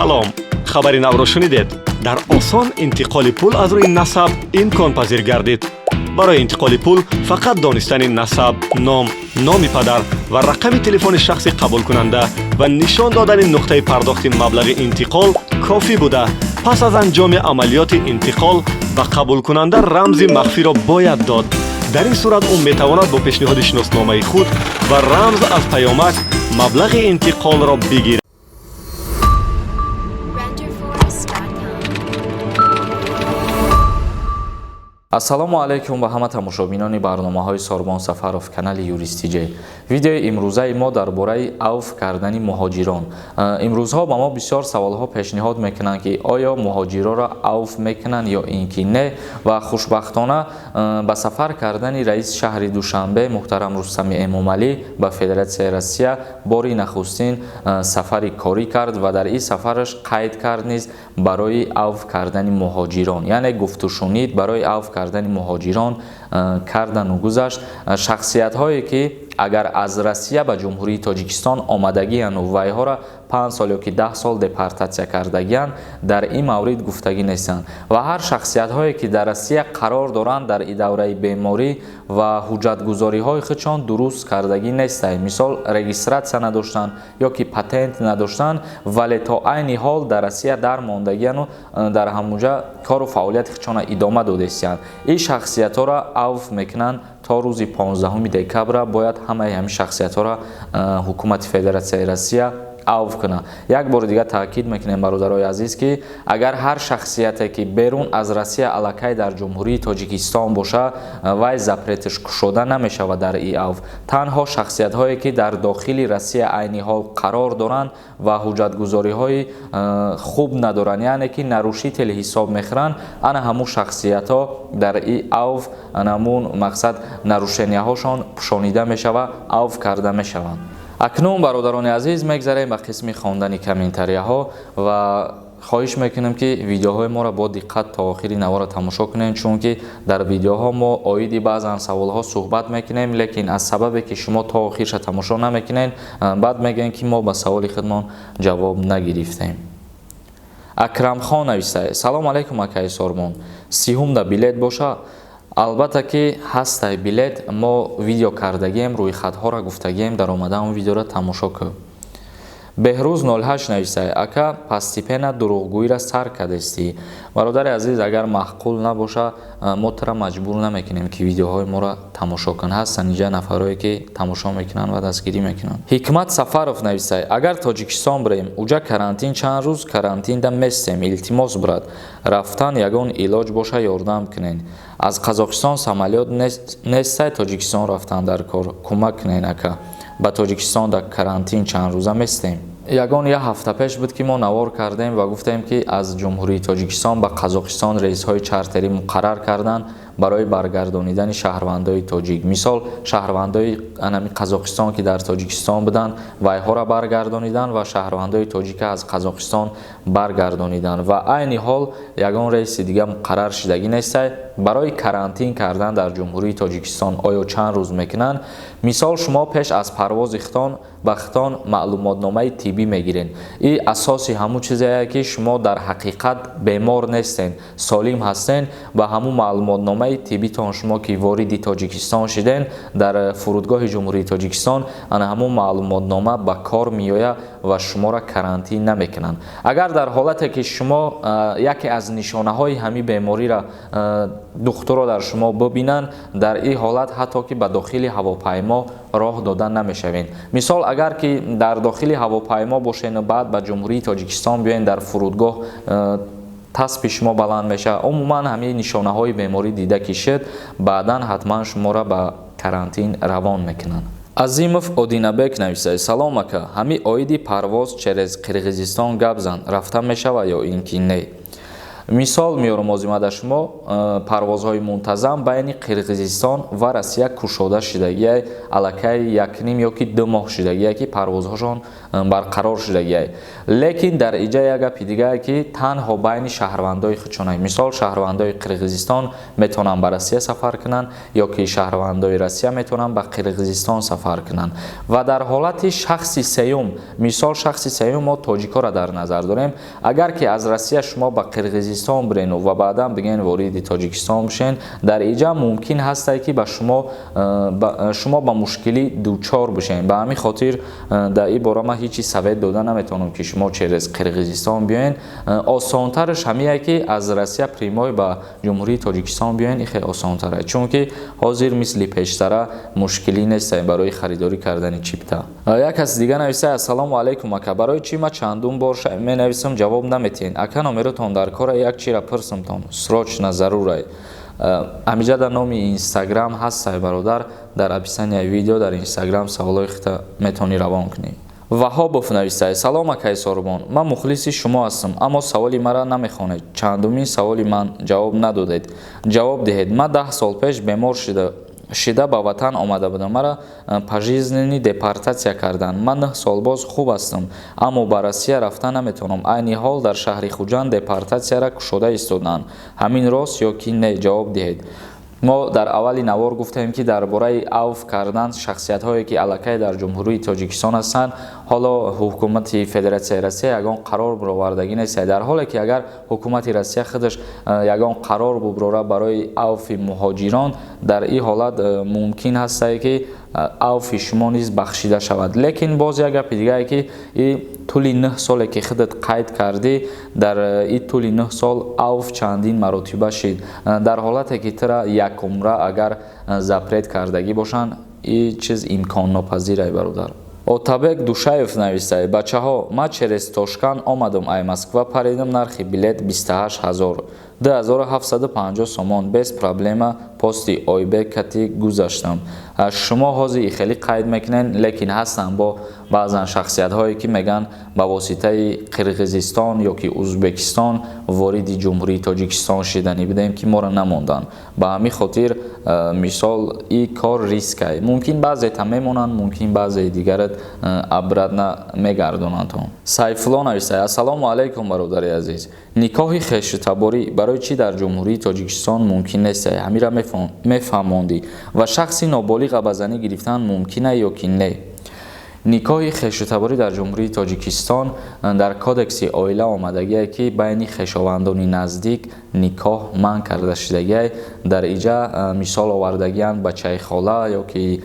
салом. Хабари навро шунидед. Дар осон интиқоли пул аз рӯи насаб имконпазир гардид. барои интиқоли пул фақат донистани насаб, ном, номи падар ва рақами телефони шахси қабулкунанда ва нишон додани нуқтаи пардохти маблағи интиқол кофӣ буда, пас аз анҷоми амалиёти интиқол ба қабулкунанда рамзи махфиро бояд дод. дар ин сурат ӯ метавонад бо пешниҳоди шиносномаи худ ва рамз аз паёмак маблағи интиқолро бигирад. ассалому алайкум ба ҳама тамошобинони барномаҳои Сорбон Сафаров канали Юристи Ҷ. Видеои имрӯзаи мо дар бораи авф кардани муҳоҷирон. Имрӯзҳо ба мо бисёр саволҳо пешниҳод мекунанд ки оё муҳоҷиронро авф мекунанд ё ин ки не, ва хушбахтона ба сафар кардани раиси шаҳри Душанбе муҳтарам Рустами Эмомалӣ ба Федератсияи Россия бори нахустин сафари корӣ кард ва дар ин сафараш қайд кард низ барои авф кардани муҳоҷирон, яъне гуфтушунид барои авф кардани муҳоҷирон кардану гузашт. Шахсиятҳое ки агар аз Россия ба ҷумҳурии Тоҷикистон омадагияну вайҳора 5 сол ё ки 10 сол депортатсия кардагиянд, дар ин маврид гуфтагӣ нестанд. Ва ҳар шахсиятҳое ки дар Россия қарор доранд дар ин давраи беморӣ ва ҳуҷҷатгузориҳои худшон дуруст кардагӣ нестанд. Мисол регистратсия надоштанд ё ки патент надоштанд, вале то айни ҳол дар Россия дармондагияну дар ҳамунҷа кору фаъолияти худшонро идома додастанд. Ин шахсиятҳоро авф мекунанд. То рӯзи 15 декабр бояд ҳамаи ҳамин шахсиятҳоро ҳукумати Федератсияи Россия авф кунад. Як бор дигар таъкид мекунем бародарои азиз ки агар ҳар шахсияте ки берун аз Россия аллакай дар ҷумҳурии Тоҷикистон боша, вай запретиш кушода намешавад дар ин авф. Танҳо шахсиятҳое ки дар дохили Россия айни ҳол қарор доранд ва ҳуҷҷатгузориҳои хуб надоранд, яъне ки нарушители ҳисоб мехӯранд, ана ҳамун шахсиятҳо дар ин авф ҳамун мақсад нарушенияҳошон пӯшонида мешавад, авф карда мешаванд. акнун бародарони азиз мегзарем ба қисми хондани комментарияҳо ва хоҳиш мекунем ки видеоҳои моро бо диққат то охири навора тамошо кунем, чунки дар видеоҳо мо оиди баъзан саволҳо суҳбат мекунем, лекин аз сабабе ки шумо то охирша тамошо намекунед, баъд мегӯем ки мо ба саволи худмон ҷавоб нагирифтем. Акрамхон нависае: салом алайкум акаи Сормон, 30 билет боша? албатта ки ҳастай билет, мо видео кардагием, рӯйхатҳоро гуфтагием, дар омада он видеоро тамошо кӯ. Беҳрӯз 08 нависае: ака пас стипена дурӯғгӯиро сар кардастӣ. бародари азиз, агар маъқул набоша, мо тора маҷбур намекунем ки видеоҳои моро тамошо кун. ҳастанд ниҷа нафарое ки тамошо мекунанд ва дастгирӣ мекунанд. Ҳикмат Сафаров нависае: агар Тоҷикистон бирем, уҷа карантин чанд рӯз карантинда местем, илтимос брат, рафтан ягон илоҷ боша ёрдам кунен. аз Қазоқистон самолёт нестай Тоҷикистон рафтан дар кор, кӯмак кунен ака. ба Тоҷикистон дар карантин чанд рӯза местем. ягон як ҳафта пеш буд ки мо навор кардем ва гуфтем ки аз ҷумҳурии Тоҷикистон ба Қазоқистон рейсҳои чартерӣ муқаррар карданд барои баргардонидани шаҳрвандои тоҷик. мисол шаҳрвандои анами Қазоқистон ки дар Тоҷикистон буданд, вайҳоро баргардониданд ва шаҳрвандои тоҷика аз Қазоқистон баргардониданд. ва айни ҳол ягон рейси дига муқаррар шудагӣ нестай барои карантин кардан дар ҷумҳурии Тоҷикистон. оё чанд рӯз мекунанд? мисол шумо пеш аз парвози хитон ба хитон маълумотномаи тиббӣ мегиред. ин асоси ҳамун чизее ки шумо дар ҳақиқат бемор нестен, солим ҳастен. ба ҳамун маълумотномаи тиббитон шумо ки вориди Тоҷикистон шуден дар фурудгоҳи ҷумҳурии Тоҷикистон, ана ҳамун маълумотнома ба кор меояд ва шуморо карантин намекунанд. агар дар ҳолате ки шумо яке аз нишонаҳои ҳамин бемориро духтуро дар шумо бубинанд, дар ин ҳолат ҳатто ки ба дохили ҳавопаймо роҳ дода намешавед. мисол агар ки дар дохили ҳавопаймо бошену баъд ба ҷумҳурии Тоҷикистон биёед, дар фурудгоҳ таспи шумо баланд мешавад, умуман ҳамин нишонаҳои беморӣ дида ки шуд, баъдан ҳатман шуморо ба карантин равон мекунанд. Азимов Одинабек нависае: салом ака, ҳамин оиди парвоз через Қирғизистон гап зан, рафта мешавад ё ин ки не? мисол меорам озимада шумо парвозҳои мунтазам байни Қирғизистон ва Россия кушода шидагие аллакай 1.5 ёки 2 моҳ шидагие ки парвозҳошон барқарор шидагие. Лекин дар иҷа як гапи дигае ки танҳо байни шаҳрвандои худшона, мисол шаҳрвандои Қирғизистон метавонанд ба Россия сафар кунанд ёки шаҳрвандои Россия метавонанд ба Қирғизистон сафар кунанд. Ва дар ҳолати шахси сеюм, мисол шахси сеюм мо тоҷикоро дар назар дорем. Агар ки аз Россия шумо ба Қирғизистон бирен ва баъдан бигӯен вориди Тоҷикистон бишен, дар иҷа мумкин ҳастад ки ба шумо ба мушкилӣ дучор бишен. Ба ҳамин хотир дар ин бора ман ҳичи совет дода наметавонам ки шумо через Қирғизистон биёен. Осонтараш ҳамие ки аз Россия прямой ба ҷумҳурии Тоҷикистон биёен, хеле осонтар, чунки ҳозир мисли пештара мушкилӣ нест барои харидорӣ кардани чипта. Як каси дигар нависа: ассалому алайкум ака, барои чӣ ма чандум бор менависам ҷавоб наметиҳед? Ака номеротон дар кора, як чира пурсамтон срочна зарурай. Ҳамиҷа дар номи Инстаграм ҳаст бародар, дар описанияи видео дар Инстаграм саволои хита метавонӣ равон кунӣ. Ваҳобов нависае: салом акаи Сорбон, ман мухлиси шумо ҳастам, аммо саволи маро намехонед. Чандумин саволи ман ҷавоб надодед. Ҷавоб диҳед. Ман 10 сол пеш бемор шида ба ватан омада будам. Мара пожизненӣ депортатсия карданд. Ман 9 сол боз хуб ҳастам, аммо ба Россия рафта наметавонам. Айни ҳол дар шаҳри Хуҷанд депортатсияро кушода истоданд. Ҳамин рост ёки не? Ҷавоб диҳед. мо дар аввали навор гуфтем ки дар бораи авф кардан шахсиятҳое ки аллакай дар ҷумҳурии Тоҷикистон ҳастанд, ҳоло ҳукумати Федератсияи Россия ягон қарор бировардагӣ нест. Дар ҳоле ки агар ҳукумати Россия худаш ягон қарор буброра барои авфи муҳоҷирон, дар ин ҳолат мумкин ҳастад ки авфи шумо низ бахшида шавад. Лекин боз як гапи дигае ки тӯли 9 соле ки худат қайд кардӣ, дар ин тӯли 9 сол авф чандин маротиба шид. Дар ҳолате ки тира якумра агар запрет кардагӣ бошанд, ин чиз имконнопазир бародар. Отабек Душаев нависае: бачаҳо, ман через Тошкан омадам ай Москва, паридам, нархи билет 28 000, 2750 сомон, без проблема пости Ойбек кати гузаштам. Шумо ҳозир хеле қайд мекунед, лекин ҳастанд бо баъзан шахсиятҳое ки меган ба воситаи Қирғизистон ёки Узбекистон вориди ҷумҳурии Тоҷикистон шиданӣ бидем ки моро намонданд. Ба ҳамин хотир мисол ин кор рискае. Мумкин баъзета мемонанд, мумкин баъзеи дигарат обратно мегардонанд. Сайфулло нависае: ассалому алайкум бародари азиз, никоҳи хештаборӣ барои чӣ дар ҷумҳурии Тоҷикистон мумкин нест? Ҳамира мефаҳмондӣ ва шахси ноболиға ба занӣ гирифтан мумкина ёки не? никоҳи хештаборӣ дар ҷумҳурии Тоҷикистон дар кодекси оила омадагие ки байни хешовандони наздик никоҳ манъ карда шидагие. Дар иҷа мисол овардагиянд бачаи хола ёки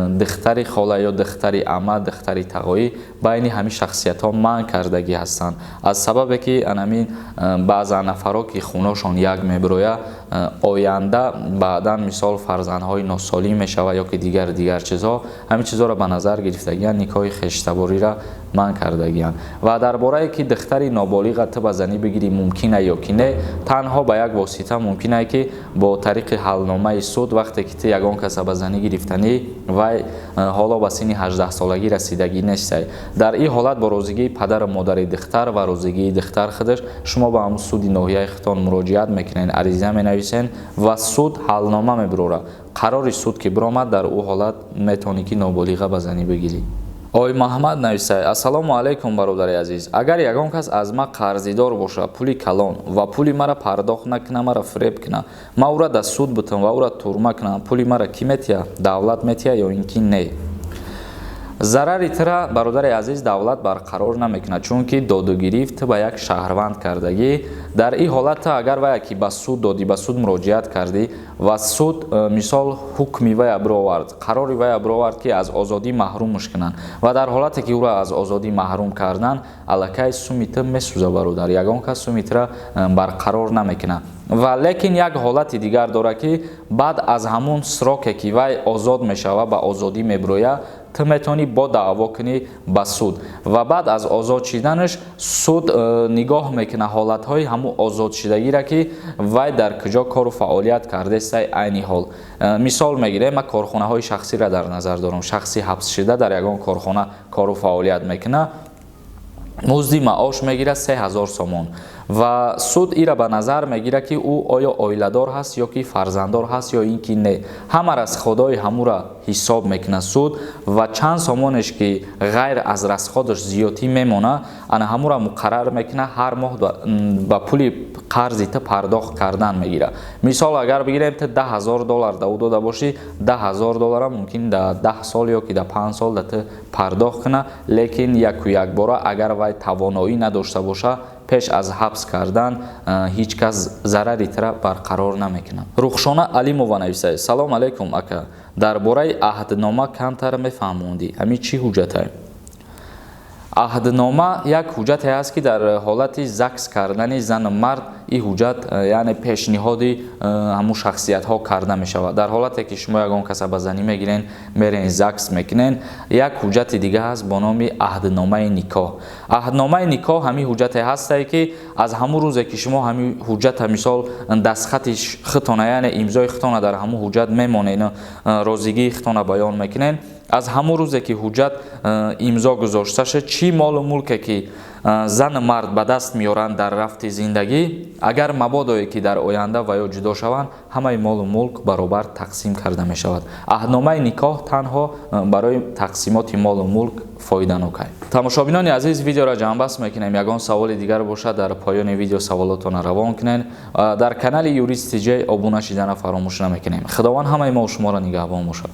духтари хола ё духтари ама, духтари тағоӣ, байни ҳамин шахсиятҳо манъ кардагӣ ҳастанд. Аз сабабе ки анамин баъзан нафаро ки хуношон як мебироя, оянда баъдан мисол фарзандҳои носолим мешава ёки дигар чизҳо, ҳамин чизҳоро ба назар гирифтагиянд, никоҳи хештабориро манъ кардагиянд. Ва дар борае ки духтари ноболиға ту ба занӣ бигирӣ мумкина ёки не, танҳо ба як восита мумкинае ки бо тариқи ҳалномаи суд вақте ки ту ягон каса ба занӣ гирифтанӣ, вай ҳоло ба синни 18 солагӣ расидагӣ нестай. Дар ин ҳолат бо розигии падару модари духтар ва розигии духтар худаш шумо ба ҳамун суди ноҳияи худтон муроҷиат мекунед, ариза менависен ва суд ҳалнома мебирора. қарори суд ки биромад, дар ӯ ҳолат метавонӣ ки ноболиға ба занӣ бигирӣ. Ой Маҳмад нависае: ассалому алайкум бародари азиз, агар ягон кас аз ма қарзидор боша, пули калон ва пули мара пардохт накуна, мара фиреб куна, ма ӯра дар суд бутам ва ӯра турма кунам, пули мара ки метиҳа? Давлат метиҳа ё ин ки не? зарари тира бародари азиз давлат барқарор намекунад, чунки доду гирифт ба як шаҳрванд кардагӣ. Дар ин ҳолат агар вая ки ба суд додӣ, ба суд муроҷиат кардӣ ва суд мисол ҳукми вая бировард, қарори вая бировард ки аз озодӣ маҳрумаш кунанд ва дар ҳолате ки ӯра аз озодӣ маҳрум карданд, аллакай суми ту месӯза бародар, ягон кас суми тура барқарор намекунад. ва лекин як ҳолати дигар дора ки баъд аз ҳамун сроке ки вай озод мешава, ба озодӣ мебироя, ту метавонӣ бо даъво кунӣ ба суд ва баъд аз озод шиданаш суд нигоҳ мекунад ҳолатҳои ҳамун озодшидагиро ки вай дар куҷо кору фаъолият кардестай айни ҳол. мисол мегирем, ман корхонаҳои шахсиро дар назар дорам. шахси ҳабс шуда дар ягон корхона кору фаъолият мекунад. музди маош мегирад 3000 сомон ва суд ира ба назар мегирад ки ӯ оё оиладор ҳаст ё ки фарзанддор ҳаст ё ин ки не. Ҳамарас ходои ҳамура ҳисоб мекунад суд ва чанд сомонеш ки ғайр аз расходаш зиёдтӣ мемона ана ҳамура муқаррар мекунад ҳар моҳ ба пули қарзи та пардохт кардан мегирад. Мисол агар бигирем та $10,000 да ӯ дода бошӣ, $10,000 мумкин да 10 сол ё ки да 5 сол да та пардохт кунад, лекин яку якбора агар вай тавоноӣ надошта боша пеш аз ҳабс кардан ҳеҷ кас зарари тара барқарор намекунад. Рухшона Алимова нависад: салом алейкум ака, дар бораи аҳднома камтар мефаҳмондӣ, ҳамин чӣ ҳуҷҷате? Аҳднома як ҳуҷҷате ҳаст ки дар ҳолати закс кардани зану мард ин ҳуҷҷат яъне пешниҳоди ҳамун шахсиятҳо карда мешавад. Дар ҳолате ки шумо ягон каса ба занӣ мегирен, мерен закс мекунен, як ҳуҷҷати дига ҳаст бо номи аҳдномаи никоҳ. Аҳдномаи никоҳ ҳамин ҳуҷҷате ҳастае ки аз ҳамун рӯзе ки шумо ҳамин ҳуҷҷата мисол дастхати хитона яъне имзои хитона дар ҳамун ҳуҷҷат мемонен, розигии хитона баён мекунен, аз ҳамун рӯзе ки ҳуҷҷат имзо гузошта шуд, чӣ молу мулке ки зан мард ба даст меоранд дар рафти зиндагӣ, агар мабодое ки дар оянда ва ё ҷудо шаванд, ҳамаи молу мулк баробар тақсим карда мешавад. Аҳдномаи никоҳ танҳо барои тақсимоти молу мулк фоиданок аст. Тамошобинони азиз, видеоро ҷамъбаст мекунем. Ягон саволи дигар бошад, дар поёни видео саволотонро равон кунед. Дар канали Юрист TJ обуна шидана фаромӯш намекунем. Худованд ҳамаи мо шуморо нигаҳбон бошад.